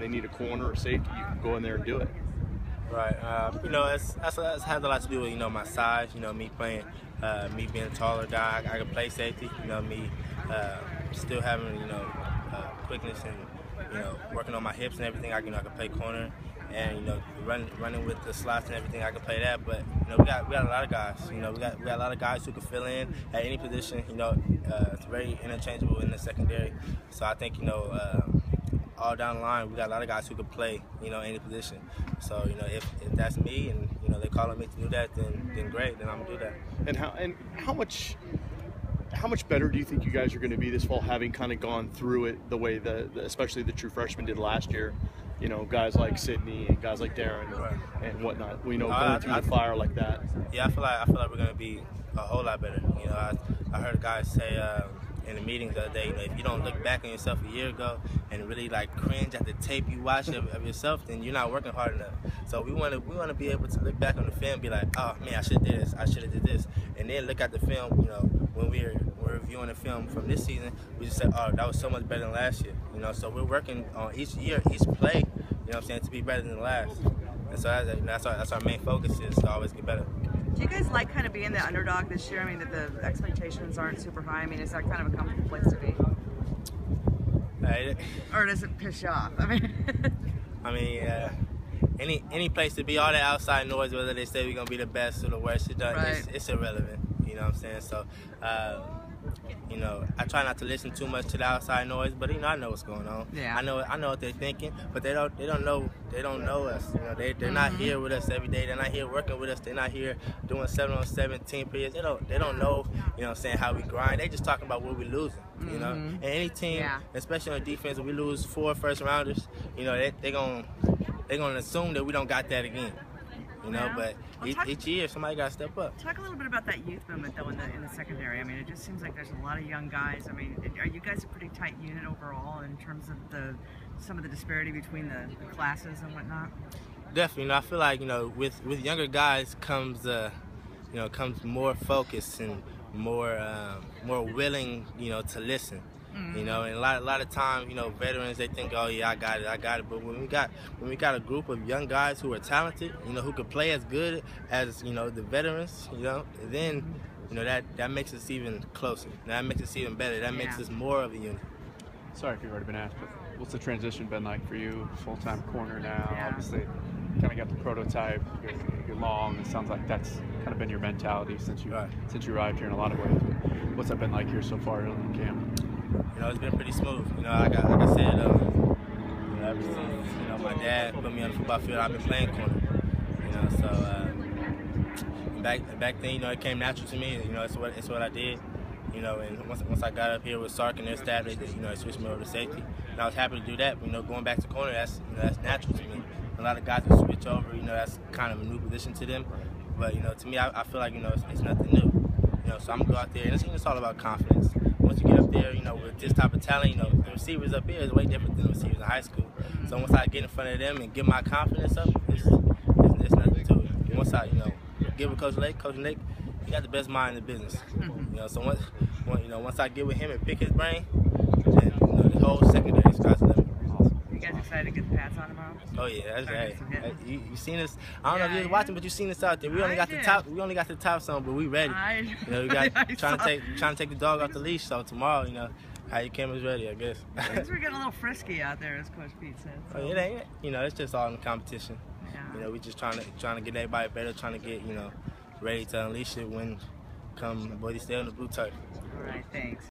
they need a corner or safety, you can go in there and do it. Right. You know, that's has a lot to do with, you know, my size. You know, me playing, me being a taller guy, I can play safety. You know, me still having, you know, quickness and, you know, working on my hips and everything. I can play corner, and, you know, running with the slots and everything. I can play that. But, you know, we got a lot of guys. You know, we got a lot of guys who can fill in at any position. You know, it's very interchangeable in the secondary. So I think, you know, all down the line, we got a lot of guys who can play, you know, any position. So, you know, if that's me and, you know, they calling me to do that, then great, then I'm gonna do that. And how much better do you think you guys are going to be this fall, having kind of gone through it the way especially the true freshmen did last year? You know, guys like Sydney and guys like Darren and whatnot. We know going through the fire like that. Yeah, I feel like we're gonna be a whole lot better. You know, I heard guys say in the meetings the other day, you know, if you don't look back on yourself a year ago and really like cringe at the tape you watch of yourself, then you're not working hard enough. So we want to be able to look back on the film and be like, oh man, I should have did this, I should have did this, and then look at the film. You know, when we're reviewing the film from this season, we just said, oh, that was so much better than last year. You know, so we're working on each year, each play, you know what I'm saying, to be better than the last. And so that's our main focus, is to always get better. Do you guys like kind of being the underdog this year? I mean, that the expectations aren't super high. I mean, is that kind of a comfortable place to be? Or does it piss you off? I mean, any place to be, all that outside noise, whether they say we're gonna be the best or the worst, it's irrelevant. You know what I'm saying? So, you know, I try not to listen too much to the outside noise, but, you know, I know what's going on. Yeah. I know what they're thinking, but they don't know us. You know, they're not here with us every day. They're not here working with us. They're not here doing 7-on-7 team periods. They don't know, you know what I'm saying, how we grind. They just talking about what we losing. You know, and any team, especially on defense, if we lose 4 first-rounders, you know, they're gonna assume that we don't got that again. You know, but each year somebody got to step up. Talk a little bit about that youth movement, though, in the secondary. I mean, it just seems like there's a lot of young guys. I mean, are you guys a pretty tight unit overall in terms of some of the disparity between the classes and whatnot? Definitely. You know, I feel like, you know, with younger guys comes more focus and more willing, you know, to listen. You know, and a lot of times, you know, veterans, they think, oh yeah, I got it. But when we got a group of young guys who are talented, you know, who can play as good as, you know, the veterans, you know, then, you know, that makes us even closer. That makes us even better. That makes us more of a unit. Sorry if you've already been asked, but what's the transition been like for you? Full-time corner now, obviously, kind of got the prototype. You're long. It sounds like that's kind of been your mentality since you arrived here in a lot of ways. But what's that been like here so far in camp? You know, it's been pretty smooth. You know, like I said, you know, ever since, you know, my dad put me on the football field, I've been playing corner. You know, so back then, you know, it came natural to me. You know, it's what I did. You know, and once I got up here with Sark and their staff, they switched me over to safety, and I was happy to do that. But, you know, going back to corner, that's natural to me. A lot of guys who switch over, you know, that's kind of a new position to them. But, you know, to me, I feel like, you know, it's nothing new. You know, so I'm gonna go out there, and it's all about confidence. Once you get up there, you know, with this type of talent, you know, the receivers up here is way different than the receivers in high school. So once I get in front of them and get my confidence up, it's nothing to it. Once I, you know, get with Coach Lake, he got the best mind in the business. You know, so once I get with him and pick his brain, then, you know, the whole secondary starts to level. You guys excited to get the pads on tomorrow? Oh yeah, that's right. You seen us? I don't know if you was watching, but you seen us out there. We only got the tops on, but we ready. You know, we got trying to take the dog off the leash. So tomorrow, you know, how your camera's ready, I guess. Things were getting a little frisky out there, as Coach Pete said. So. Oh, it ain't. You know, it's just all in the competition. You know, we just trying to get everybody better, trying to get, you know, ready to unleash it when come Boise State on the blue turf. All right, thanks.